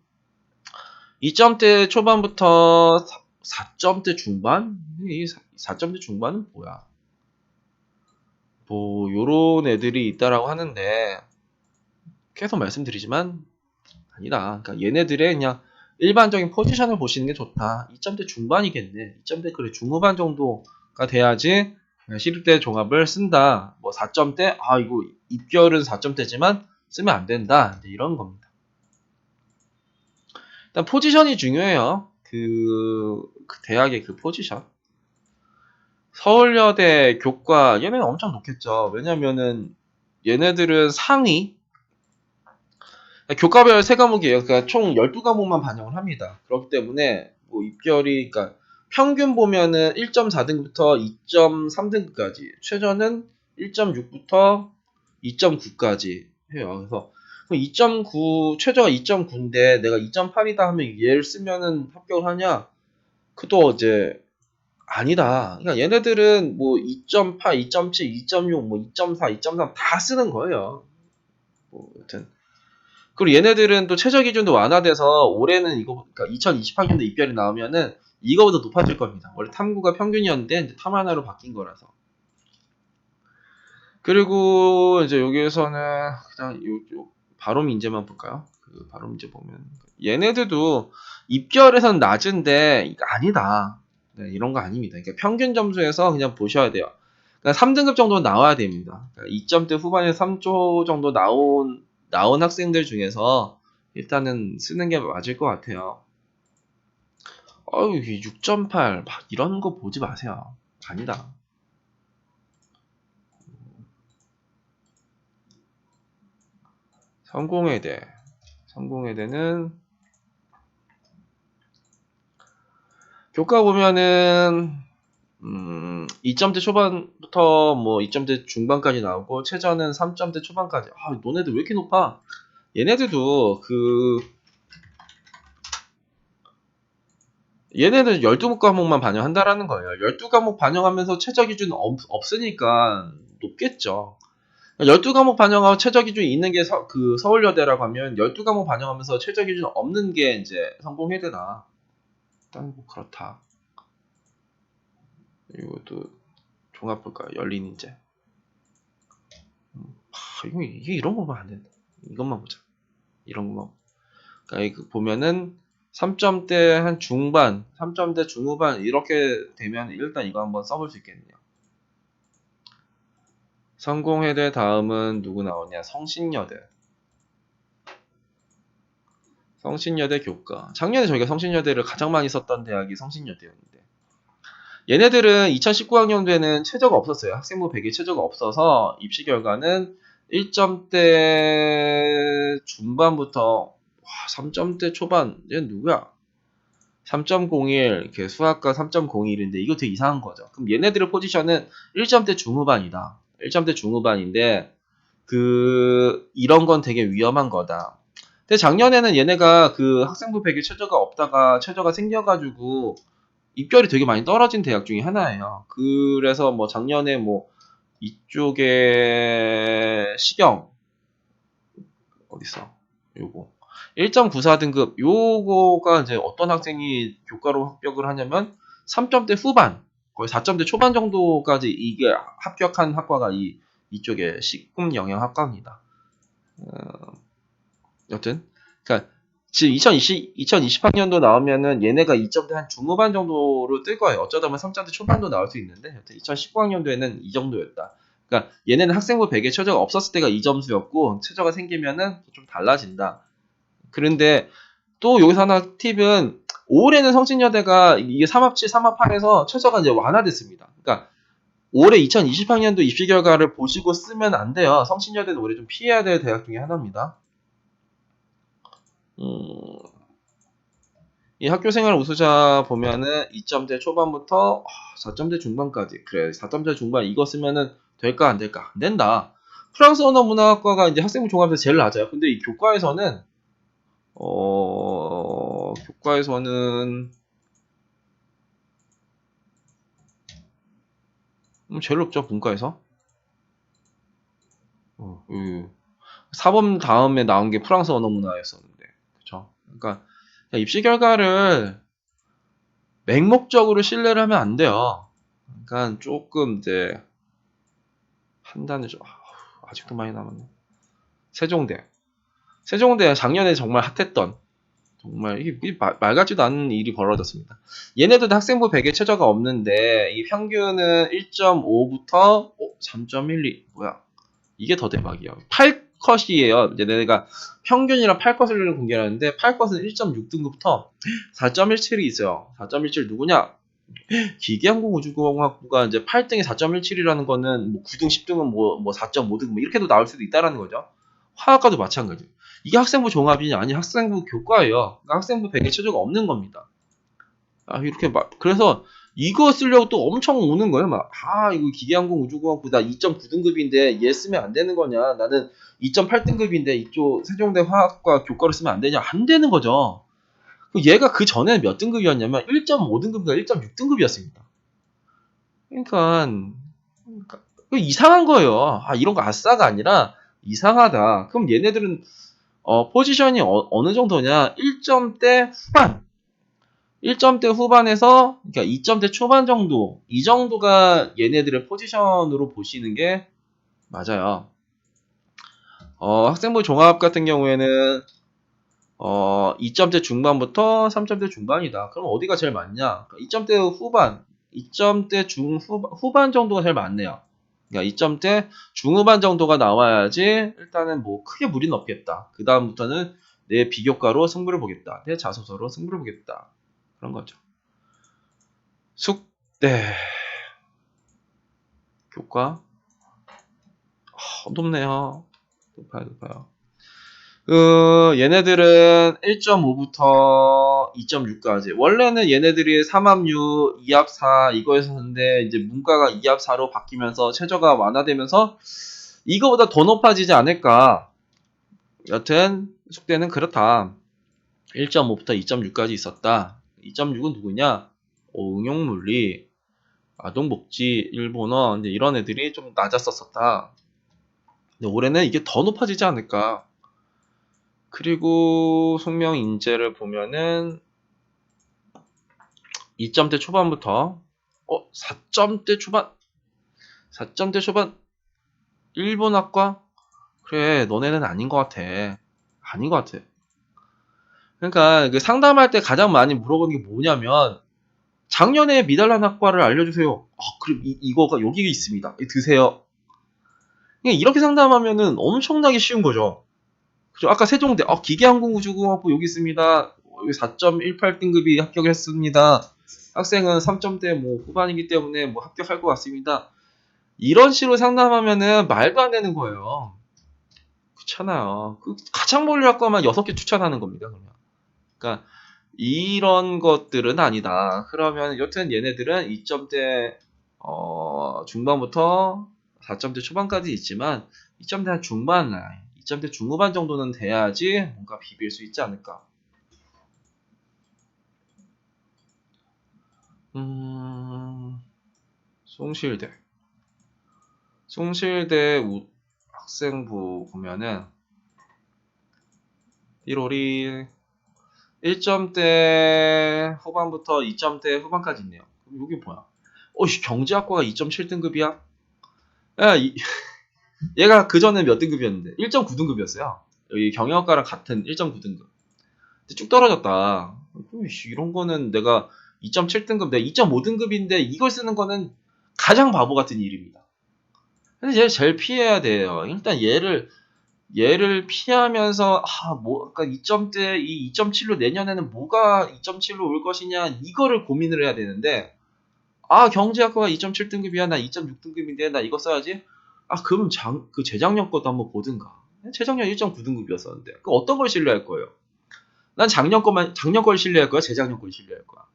2점대 초반부터 4점대 중반? 이 4점대 중반은 뭐야? 뭐 요런 애들이 있다라고 하는데 계속 말씀드리지만 아니다. 그러니까 얘네들의 그냥 일반적인 포지션을 보시는 게 좋다. 2점대 중반이겠네. 2점대 그래 중후반 정도가 돼야지 시립대 종합을 쓴다. 뭐 4점대 아 이거 입결은 4점대지만 쓰면 안 된다. 이런 겁니다. 일단 포지션이 중요해요. 그 대학의 그 포지션. 서울여대 교과 얘네는 엄청 높겠죠. 왜냐면은 얘네들은 상위 교과별 3과목이에요. 그러니까 총 12과목만 반영을 합니다. 그렇기 때문에 뭐 입결이 그러니까 평균 보면은 1.4등급부터 2.3등급까지 최저는 1.6부터 2.9까지 해요. 그래서 2.9 최저가 2.9인데 내가 2.8이다 하면 얘를 쓰면은 합격을 하냐? 그도 이제 아니다. 그러니까 얘네들은 뭐 2.8, 2.7, 2.6, 뭐 2.4, 2.3 다 쓰는 거예요. 뭐 여튼 그리고 얘네들은 또 최저 기준도 완화돼서 올해는 이거 그러니까 2028년도 입결이 나오면은 이거보다 높아질 겁니다. 원래 탐구가 평균이었는데 이제 탐 하나로 바뀐 거라서. 그리고 이제 여기에서는 그냥 요 바로 민재만 볼까요? 그 바로 민재 보면 얘네들도 입결에선 낮은데 이거 아니다. 네, 이런 거 아닙니다. 그러니까 평균 점수에서 그냥 보셔야 돼요. 그러니까 3등급 정도 나와야 됩니다. 그러니까 2점대 후반에 3조 정도 나온 학생들 중에서 일단은 쓰는 게 맞을 것 같아요. 어유 6.8 막 이런 거 보지 마세요. 아니다. 성공회대. 성공회대는 교과 보면은 2점대 초반부터 뭐 2점대 중반까지 나오고 최저는 3점대 초반까지. 아, 너네들 왜 이렇게 높아? 얘네들도 얘네들 12과목만 반영한다라는 거예요. 12과목 반영하면서 최저 기준 없으니까 높겠죠. 12과목 반영하고 최저 기준이 있는 게 그 서울여대라고 하면 12과목 반영하면서 최저 기준 없는 게 이제 성공회대다. 일단 뭐 그렇다. 이것도 종합 볼까요? 열린인재. 이게 이런 거만 안 된다. 이것만 보자. 이런 것만. 그러니까 보면은 3점대 한 중반, 3점대 중후반 이렇게 되면 일단 이거 한번 써볼 수 있겠네요. 성공회대 다음은 누구 나오냐? 성신여대. 성신여대 교과. 작년에 저희가 성신여대를 가장 많이 썼던 대학이 성신여대였는데 얘네들은 2019학년도에는 최저가 없었어요. 학생부 100의 최저가 없어서 입시 결과는 1점대 중반부터 3점대 초반. 얘 누구야? 3.01 이렇게 수학과 3.01인데 이거 되게 이상한 거죠. 그럼 얘네들의 포지션은 1점대 중후반이다. 1점대 중후반인데 이런 건 되게 위험한 거다. 근데 작년에는 얘네가 그 학생부 100의 최저가 없다가 최저가 생겨가지고 입결이 되게 많이 떨어진 대학 중에 하나예요. 그래서 뭐 작년에 뭐 이쪽에 시경 어딨어? 요거 1.94등급 요거가 이제 어떤 학생이 교과로 합격을 하냐면 3점대 후반 거의 4점대 초반 정도까지 이게 합격한 학과가 이쪽에 식품영양학과입니다. 여튼 그러니까 지금 2020학년도 나오면은 얘네가 2점대 한 중후반 정도로 뜰 거예요. 어쩌다 보면 3점대 초반도 나올 수 있는데 여튼 2019학년도에는 이 정도였다. 그러니까 얘네는 학생부 100에 최저가 없었을 때가 이 점수였고 최저가 생기면은 좀 달라진다. 그런데 또 여기서 하나 팁은 올해는 성신여대가 이게 3합7, 3합8에서 최저가 이제 완화됐습니다. 그러니까 올해 2020학년도 입시 결과를 보시고 쓰면 안 돼요. 성신여대는 올해 좀 피해야 될 대학 중에 하나입니다. 이 학교생활 우수자 보면은 2점대 초반부터 4점대 중반까지. 그래, 4점대 중반 이거 쓰면은 될까 안 될까? 안 된다. 프랑스 언어 문화학과가 이제 학생부 종합에서 제일 낮아요. 근데 이 교과에서는 제일 높죠, 문과에서. 사범 다음에 나온 게 프랑스 언어 문화였었는데, 그쵸? 그러니까 입시 결과를 맹목적으로 신뢰를 하면 안 돼요. 그러니까 조금 이제 판단을 좀 아직도 많이 남았네. 세종대. 세종대 작년에 정말 핫했던 정말 이게 말 같지도 않은 일이 벌어졌습니다. 얘네들도 학생부 100에 최저가 없는데 이 평균은 1.5부터 3.12 뭐야? 이게 더 대박이야. 8컷이에요. 이제 내가 평균이랑 8컷을 공개하는데 8컷은 1.6등급부터 4.17이 있어요. 4.17 누구냐? 기계항공우주공학부가 이제 8등이 4.17이라는 거는 뭐 9등, 10등은 뭐 4.5등 뭐 이렇게도 나올 수도 있다라는 거죠. 화학과도 마찬가지. 이게 학생부 종합이냐? 아니 학생부 교과예요. 그러니까 학생부 100의 최저가 없는 겁니다. 이렇게 그래서 이거 쓰려고 또 엄청 오는 거예요. 이거 기계항공우주공학부 나 2.9등급인데 얘 쓰면 안 되는 거냐? 나는 2.8등급인데 이쪽 세종대 화학과 교과를 쓰면 안 되냐? 안 되는 거죠. 얘가 그 전에는 몇 등급이었냐면 1.5등급인가 1.6등급이었습니다. 그러니까 이상한 거예요. 이런 거 아싸가 아니라 이상하다. 그럼 얘네들은 포지션이 어느 정도냐? 1점대 후반. 1점대 후반에서 그러니까 2점대 초반 정도. 이 정도가 얘네들의 포지션으로 보시는 게 맞아요. 학생부 종합 같은 경우에는 2점대 중반부터 3점대 중반이다. 그럼 어디가 제일 많냐? 2점대 후반, 2점대 후반 정도가 제일 많네요. 그러니까 2점대 중후반 정도가 나와야지 일단은 뭐 크게 무리는 없겠다. 그 다음부터는 내 비교과로 승부를 보겠다. 내 자소서로 승부를 보겠다. 그런 거죠. 숙대 교과 높네요. 높아요. 얘네들은 1.5부터 2.6까지. 원래는 얘네들이 3합6, 2합 4 이거였었는데 이제 문과가 2합 4로 바뀌면서 최저가 완화되면서 이거보다 더 높아지지 않을까. 여튼 숙대는 그렇다. 1.5부터 2.6까지 있었다. 2.6은 누구냐? 응용물리, 아동복지, 일본어 근데 이런 애들이 좀 낮았었다. 근데 올해는 이게 더 높아지지 않을까. 그리고 숙명 인재를 보면은 2점대 초반부터 4점대 초반 4점대 초반 일본학과 그래 너네는 아닌 것 같아. 아닌 것 같아. 그러니까 그 상담할 때 가장 많이 물어보는 게 뭐냐면 작년에 미달란 학과를 알려주세요. 그럼 이거가 여기 있습니다. 드세요. 그냥 이렇게 상담하면은 엄청나게 쉬운 거죠. 그죠? 아까 세종대 기계항공우주공학부 여기 있습니다. 여기 4.18등급이 합격했습니다. 학생은 3점대 뭐 후반이기 때문에 뭐 합격할 것 같습니다. 이런 식으로 상담하면은 말도 안 되는 거예요. 그렇잖아요. 그 가창본리학과만 6개 추천하는 겁니다. 그러니까 이런 것들은 아니다. 그러면 여튼 얘네들은 2점대 중반부터 4점대 초반까지 있지만 2점대 한 중반 라인, 2점대 중후반 정도는 돼야지 뭔가 비빌 수 있지 않을까. 송실대 학생부 보면은 1월이 1점대 후반부터 2점대 후반까지 있네요. 그럼 여기 뭐야? 경제학과가 2.7등급이야? 얘가 그 전에 몇 등급이었는데 1.9등급이었어요. 여기 경영학과랑 같은 1.9등급. 쭉 떨어졌다. 이런 거는 내가 2.7등급, 내가 2.5등급인데 이걸 쓰는 거는 가장 바보 같은 일입니다. 근데 얘를 제일 피해야 돼요. 일단 얘를 피하면서 그러니까 2점대 이 2.7로 내년에는 뭐가 2.7로 올 것이냐 이거를 고민을 해야 되는데 경제학과가 2.7등급이야 나 2.6등급인데 나 이거 써야지. 그럼 그 재작년 것도 한번 보든가. 재작년 1.9등급이었었는데 그 어떤 걸 신뢰할 거예요? 난 작년 걸 신뢰할 거야, 재작년 걸 신뢰할 거야.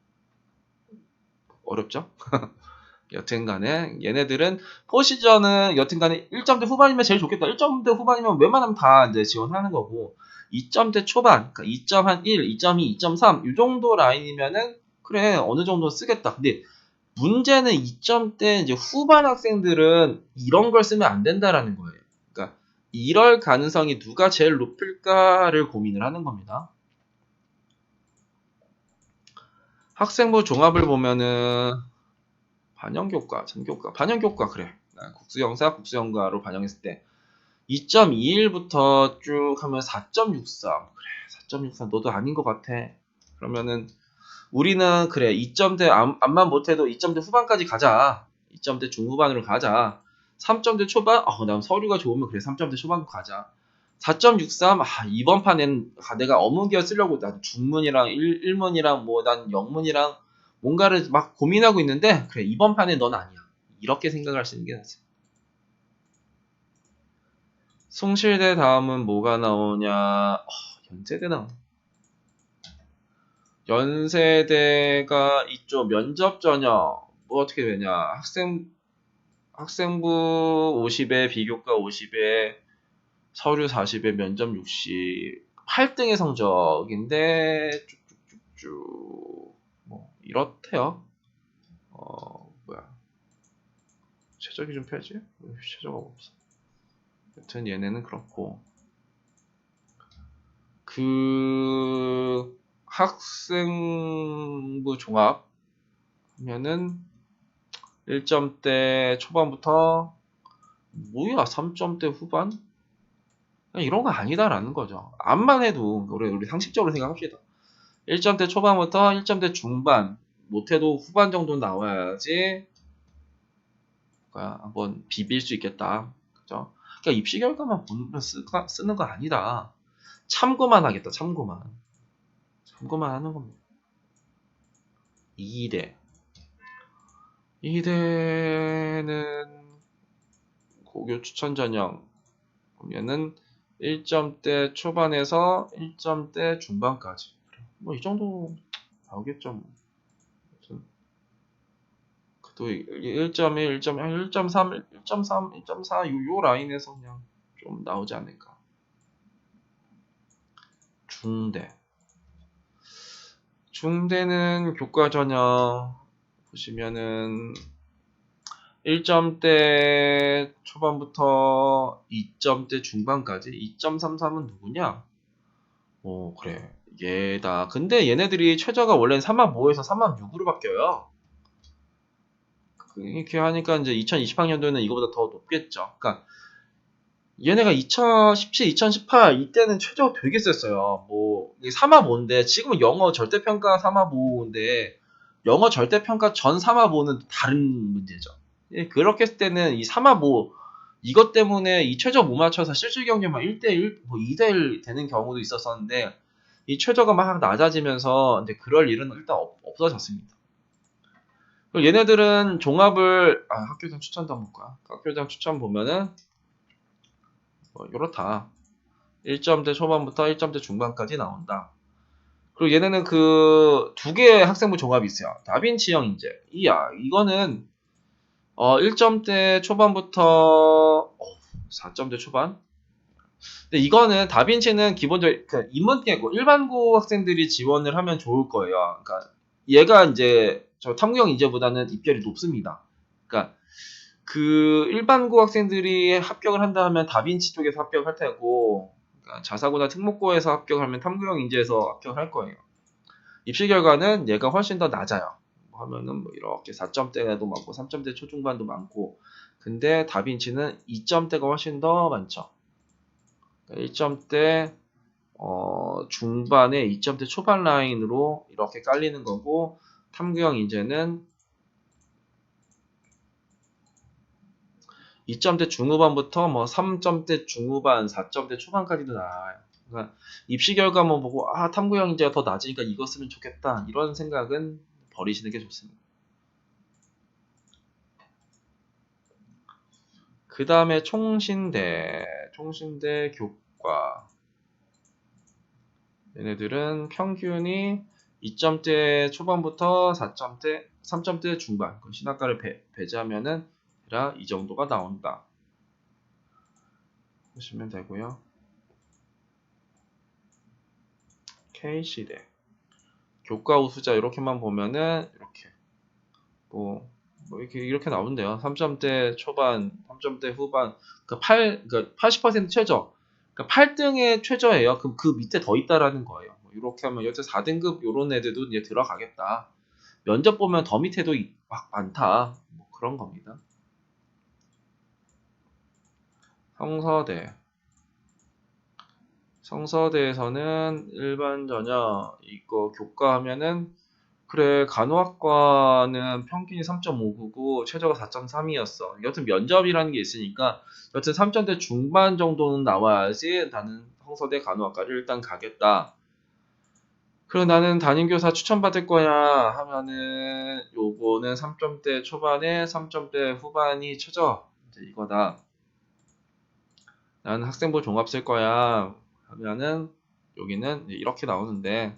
어렵죠? 여튼간에 얘네들은 포지션은 여튼간에 1점대 후반이면 제일 좋겠다. 1점대 후반이면 웬만하면 다 이제 지원하는 거고 2점대 초반, 그러니까 2.1, 2.2, 2.3 이 정도 라인이면은 그래 어느 정도 쓰겠다. 근데 문제는 2점대 이제 후반 학생들은 이런 걸 쓰면 안 된다라는 거예요. 그러니까 이럴 가능성이 누가 제일 높을까를 고민을 하는 겁니다. 학생부 종합을 보면은 반영교과, 전교과, 반영교과 그래. 국수영사, 국수영과로 반영했을 때 2.21부터 쭉 하면 4.63. 그래, 4.63 너도 아닌 것 같아. 그러면은 우리는 그래 2점대 암만 못해도 2점대 후반까지 가자. 2점대 중후반으로 가자. 3점대 초반? 난 서류가 좋으면 그래 3점대 초반으로 가자. 4.63? 이번 판엔 내가 어문기어 쓰려고 난 중문이랑 1문이랑 뭐 난 영문이랑 뭔가를 막 고민하고 있는데 그래 이번 판엔 넌 아니야. 이렇게 생각을 할 수 있는 게 낫지. 숭실대 다음은 뭐가 나오냐? 연세대 나오네. 연세대가 이쪽 면접 전형 뭐 어떻게 되냐? 학생부 50에 비교과 50에 서류 40에 면접 60 8등의 성적인데 쭉쭉쭉쭉 뭐 이렇대요. 뭐야? 최저 기준 펴지? 최저가 없어. 여튼 얘네는 그렇고 그 학생부 종합 하면은 1점대 초반부터 뭐야 3점대 후반? 그냥 이런 거 아니다라는 거죠. 암만 해도 우리 상식적으로 생각합시다. 1점대 초반부터 1점대 중반 못해도 후반 정도 나와야지 한번 비빌 수 있겠다. 그죠? 그러니까 입시 결과만 보면 쓰는 거 아니다. 참고만 하겠다. 참고만 하는 겁니다. 2대는 고교 추천 전형 보면은 1점대 초반에서 1점대 중반까지 뭐 이 정도 나오겠죠. 뭐. 또 1.1, 1.1, 1.3, 1.3, 1.4 요 라인에서 그냥 좀 나오지 않을까. 중대는 교과 전형 보시면은 1점대 초반부터 2점대 중반까지 2.33은 누구냐? 그래. 얘다. 근데 얘네들이 최저가 원래는 3.5에서 3.6으로 바뀌어요. 이렇게 하니까 이제 2020학년도에는 이거보다 더 높겠죠. 그러니까 얘네가 2017, 2018 이때는 최저가 되게 셌어요. 뭐 3.5인데 지금은 영어 절대평가 3.5인데 영어 절대평가 전 3.5는 다른 문제죠. 그렇게 했을 때는 이 3.5 이것 때문에 이 최저 못 맞춰서 실질 경쟁만 1대1, 뭐 2대1 되는 경우도 있었었는데 이 최저가 막 낮아지면서 이제 그럴 일은 일단 없어졌습니다. 얘네들은 종합을 학교장 추천도 한번 볼까? 학교장 추천 보면은 이렇다. 1점대 초반부터 1점대 중반까지 나온다. 그리고 얘네는 그 두 개의 학생부 종합이 있어요. 다빈치형 인재. 이거는 1점대 초반부터 4점대 초반. 근데 이거는 다빈치는 기본적으로 인문계고 일반고 학생들이 지원을 하면 좋을 거예요. 그러니까 얘가 이제 저 탐구형 인재보다는 입결이 높습니다. 그러니까 그 일반고 학생들이 합격을 한다 하면 다빈치 쪽에서 합격할 테고 그러니까 자사고나 특목고에서 합격하면 탐구형 인재에서 합격을 할 거예요. 입시 결과는 얘가 훨씬 더 낮아요. 하면은 뭐 이렇게 4점대도 많고 3점대 초중반도 많고 근데 다빈치는 2점대가 훨씬 더 많죠. 1점대 중반에 2점대 초반 라인으로 이렇게 깔리는 거고 탐구형 인재는 2점대 중후반부터 뭐 3점대 중후반, 4점대 초반까지도 나와요. 그러니까 입시 결과만 보고 탐구형 인재가 더 낮으니까 이거 쓰면 좋겠다 이런 생각은 버리시는 게 좋습니다. 그 다음에 총신대 교과 얘네들은 평균이 2점대 초반부터 4점대, 3점대 중반 신학과를 배제하면은 이 정도가 나온다. 보시면 되고요. K시대 교과 우수자 이렇게만 보면은 이렇게 뭐 이렇게 나온대요. 3점대 초반, 3점대 후반, 그러니까 80% 최저. 그러니까 8등의 최저예요. 그럼 그 밑에 더 있다라는 거예요. 이렇게 하면 여태 4등급 요런 애들도 이제 들어가겠다. 면접 보면 더 밑에도 막 많다. 뭐 그런 겁니다. 성서대에서는 일반 전형 이거 교과하면은 그래 간호학과는 평균이 3.59고 최저가 4.3이었어. 여튼 면접이라는 게 있으니까 여튼 3점대 중반 정도는 나와야지 나는 성서대 간호학과를 일단 가겠다. 그리고 나는 담임교사 추천받을 거야 하면은 요거는 3점대 초반에 3점대 후반이 최저 이제 이거다. 나는 학생부 종합 쓸 거야 하면은 여기는 이렇게 나오는데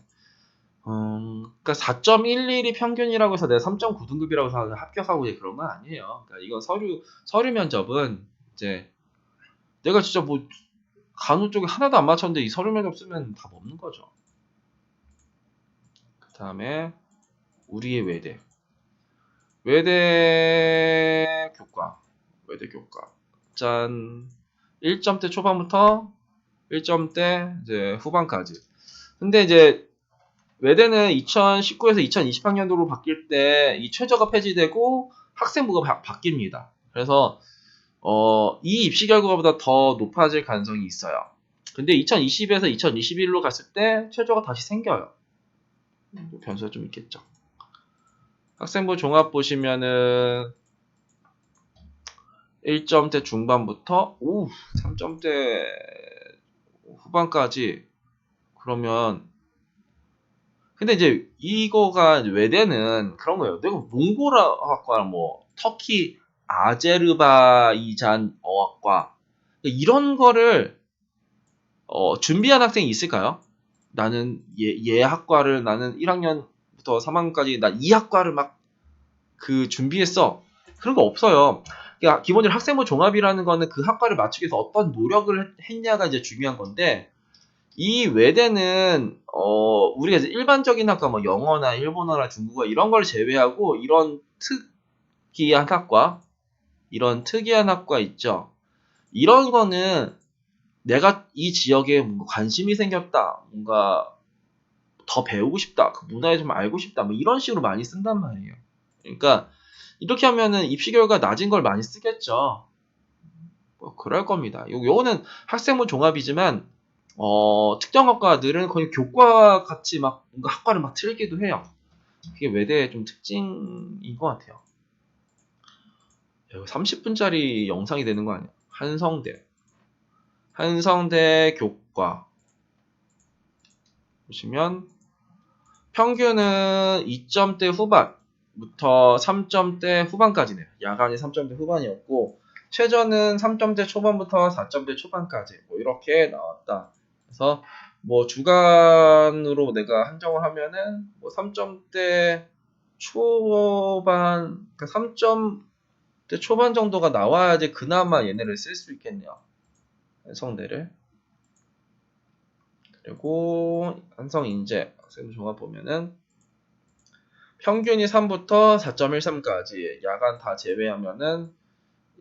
그러니까 4.11이 평균이라고 해서 내가 3.9등급이라고 해서 합격하고 그런 건 아니에요. 그러니까 이건 서류 면접은 이제 내가 진짜 뭐 간호 쪽에 하나도 안 맞췄는데 이 서류 면접 쓰면 답 없는 거죠. 그 다음에 우리의 외대 교과 짠 1점대 초반부터 1점대 이제 후반까지. 근데 이제 외대는 2019에서 2020학년도로 바뀔 때 이 최저가 폐지되고 학생부가 바뀝니다. 그래서 이 입시 결과보다 더 높아질 가능성이 있어요. 근데 2020에서 2021로 갔을 때 최저가 다시 생겨요. 변수가 좀 있겠죠. 학생부 종합 보시면은 1점대 중반부터 3점대 후반까지. 그러면 근데 이제 이거가 외대는 그런 거예요. 내가 몽골어학과 뭐 터키 아제르바이잔 어학과 이런 거를 준비한 학생이 있을까요? 나는 얘 학과를 나는 1학년부터 3학년까지 나 이 학과를 막 그 준비했어. 그런 거 없어요. 그러니까 기본적으로 학생부 종합이라는 거는 그 학과를 맞추기 위해서 어떤 노력을 했냐가 이제 중요한 건데 이 외대는 우리가 이제 일반적인 학과 뭐 영어나 일본어나 중국어 이런 걸 제외하고 이런 특이한 학과 있죠. 이런 거는 내가 이 지역에 뭔가 관심이 생겼다. 뭔가 더 배우고 싶다. 그 문화에 좀 알고 싶다. 뭐 이런 식으로 많이 쓴단 말이에요. 그러니까 이렇게 하면은 입시 결과 낮은 걸 많이 쓰겠죠. 뭐 그럴 겁니다. 요거는 학생부 종합이지만 특정 학과들은 거의 교과 같이 막 뭔가 학과를 막 틀기도 해요. 그게 외대의 좀 특징인 것 같아요. 30분짜리 영상이 되는 거 아니야? 한성대 교과 보시면 평균은 2점대 후반부터 3점대 후반까지네요. 야간이 3점대 후반이었고 최저는 3점대 초반부터 4점대 초반까지 뭐 이렇게 나왔다. 그래서 뭐 주간으로 내가 한정을 하면은 뭐 3점대 초반, 그러니까 3점대 초반 정도가 나와야지 그나마 얘네를 쓸 수 있겠네요. 한성대를. 그리고 한성인재 학생부 종합 보면은 평균이 3부터 4.13까지 야간 다 제외하면은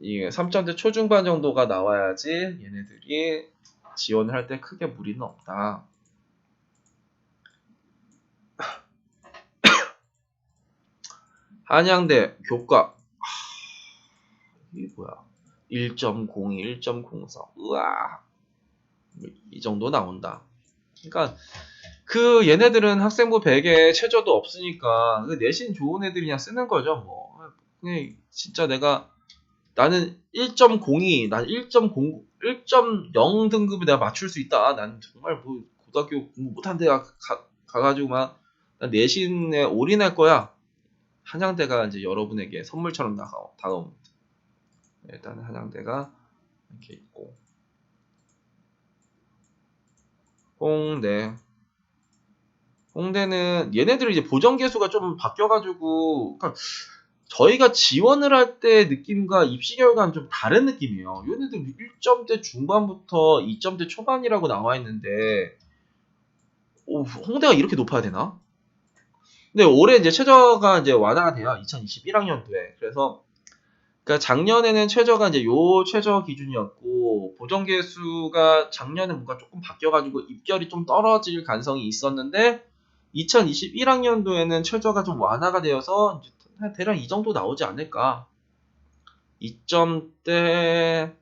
이 3점대 초중반 정도가 나와야지 얘네들이 지원을 할 때 크게 무리는 없다. 한양대 교과 이게 뭐야? 1.02, 1.04 우와 이 정도 나온다. 그러니까 그 얘네들은 학생부 100에 최저도 없으니까 그 내신 좋은 애들이 그냥 쓰는 거죠. 뭐 그냥 진짜 나는 1.02, 난 1.0 등급을 내가 맞출 수 있다. 난 정말 뭐 고등학교 공부 못한 데 가가지고 막 내신에 올인할 거야. 한양대가 이제 여러분에게 선물처럼 다가옵니다. 일단 한양대가 이렇게 있고 홍대는 얘네들은 이제 보정 개수가 좀 바뀌어가지고 그러니까 저희가 지원을 할 때 느낌과 입시 결과는 좀 다른 느낌이에요. 얘네들 1점대 중반부터 2점대 초반이라고 나와 있는데 홍대가 이렇게 높아야 되나? 근데 올해 이제 최저가 이제 완화가 돼요. 2021학년도에. 그래서 그러니까 작년에는 최저가 이제 요 최저 기준이었고 보정 개수가 작년에 뭔가 조금 바뀌어가지고 입결이 좀 떨어질 가능성이 있었는데 2021학년도에는 최저가 좀 완화가 되어서 대략 이 정도 나오지 않을까. 2점대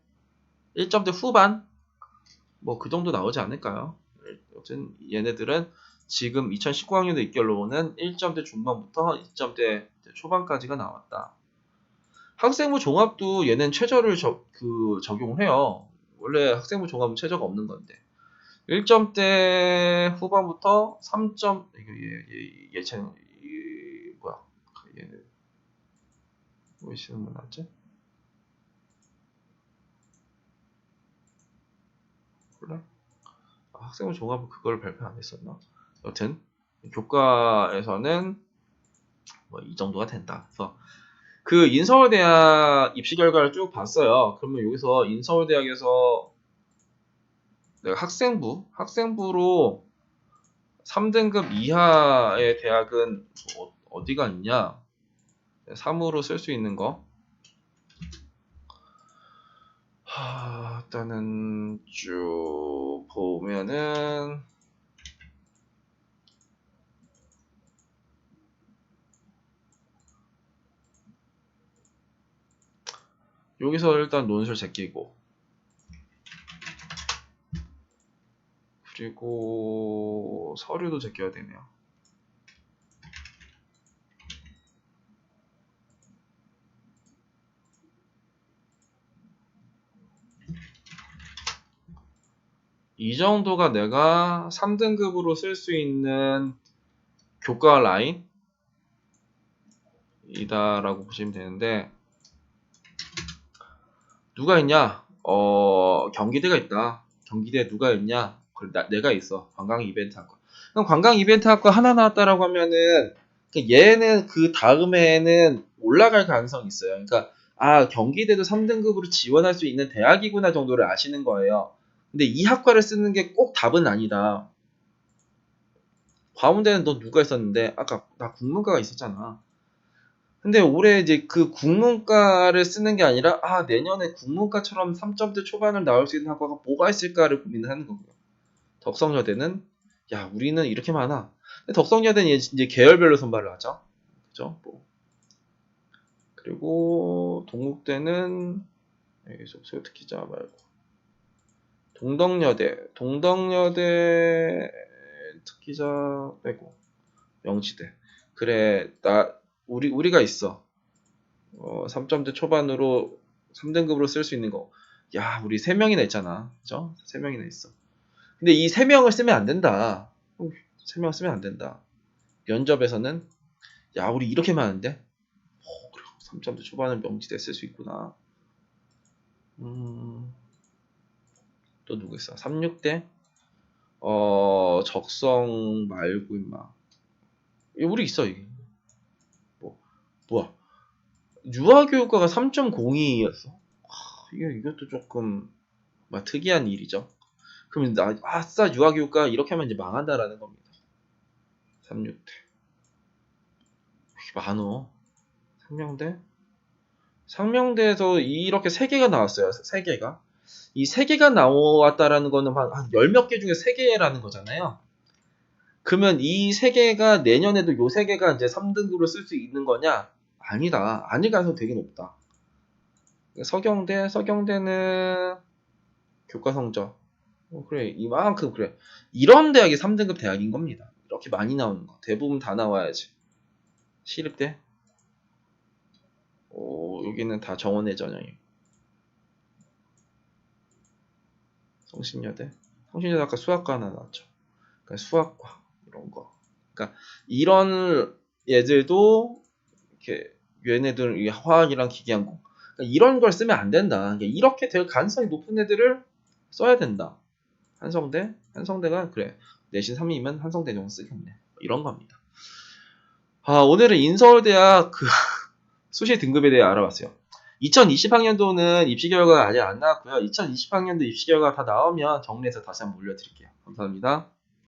1점대 후반? 뭐 그 정도 나오지 않을까요? 어쨌든 얘네들은 지금 2019학년도 입결로는 1점대 중반부터 2점대 초반까지가 나왔다. 학생부 종합도 얘는 최저를 적용을 해요. 원래 학생부 종합은 최저가 없는 건데. 1점대 후반부터 3점, 뭐야. 얘는, 왜 시는 분 나왔지? 몰라? 학생부 종합은 그걸 발표 안 했었나? 여튼, 교과에서는 뭐 이 정도가 된다. 그래서 그 인서울대학 입시 결과를 쭉 봤어요. 그러면 여기서 인서울대학에서 내가 학생부로 3등급 이하의 대학은 어디가 있냐? 3으로 쓸 수 있는 거. 일단은 쭉 보면은 여기서 일단 논술 제끼고, 그리고 서류도 제껴야 되네요. 이 정도가 내가 3등급으로 쓸 수 있는 교과 라인이다라고 보시면 되는데, 누가 있냐? 경기대가 있다. 경기대에 누가 있냐? 내가 있어. 관광 이벤트 학과. 그럼 관광 이벤트 학과 하나 나왔다라고 하면은 얘는 그 다음에는 올라갈 가능성이 있어요. 그러니까 경기대도 3등급으로 지원할 수 있는 대학이구나 정도를 아시는 거예요. 근데 이 학과를 쓰는 게 꼭 답은 아니다. 과운대는 너 누가 있었는데 아까 나 국문과가 있었잖아. 근데 올해 이제 그 국문과를 쓰는 게 아니라 내년에 국문과처럼 3점대 초반을 나올 수 있는 학과가 뭐가 있을까를 고민을 하는 거고요. 덕성여대는 우리는 이렇게 많아. 근데 덕성여대는 이제 계열별로 선발을 하죠. 그죠? 그리고 동국대는 속세 특기자 말고 동덕여대 특기자 빼고 명지대. 그래 우리가 있어. 3점대 초반으로 3등급으로 쓸 수 있는 거. 우리 3명이나 있잖아. 그죠? 3명이나 있어. 근데 이 3명을 쓰면 안 된다. 3명 쓰면 안 된다. 면접에서는 우리 이렇게 많은데? 그래. 3점대 초반은 명지대 쓸 수 있구나. 또 누구 있어? 36대? 적성 말고 임마. 우리 있어 이게. 뭐야? 유아교육과가 3.02였어. 이것도 조금 특이한 일이죠. 그럼 아싸 유아교육과 이렇게 하면 이제 망한다라는 겁니다. 36대. 많어. 상명대에서 이렇게 3개가 나왔어요. 3개가. 이 3개가 나왔다라는 거는 한 10몇 개 중에 3개라는 거잖아요. 그러면 이 3개가 내년에도 요 3개가 이제 3등급으로 쓸 수 있는 거냐? 아니다. 아닐 가능성이 되게 높다. 서경대는 교과 성적. 그래, 이만큼, 그래. 이런 대학이 3등급 대학인 겁니다. 이렇게 많이 나오는 거. 대부분 다 나와야지. 시립대? 여기는 다 정원의 전형이에요. 성신여대? 성신여대 아까 수학과 하나 나왔죠. 그러니까 수학과, 이런 거. 그러니까 이런 얘들도, 얘네들, 화학이랑 기계항공. 그러니까 이런 걸 쓰면 안 된다. 그러니까 이렇게 될 가능성이 높은 애들을 써야 된다. 한성대가 그래 내신 3이면 한성대 정도 쓰겠네. 이런 겁니다. 오늘은 인서울대학 수시 등급에 대해 알아봤어요. 2020학년도는 입시 결과가 아직 안 나왔고요. 2020학년도 입시 결과 다 나오면 정리해서 다시 한번 올려드릴게요. 감사합니다.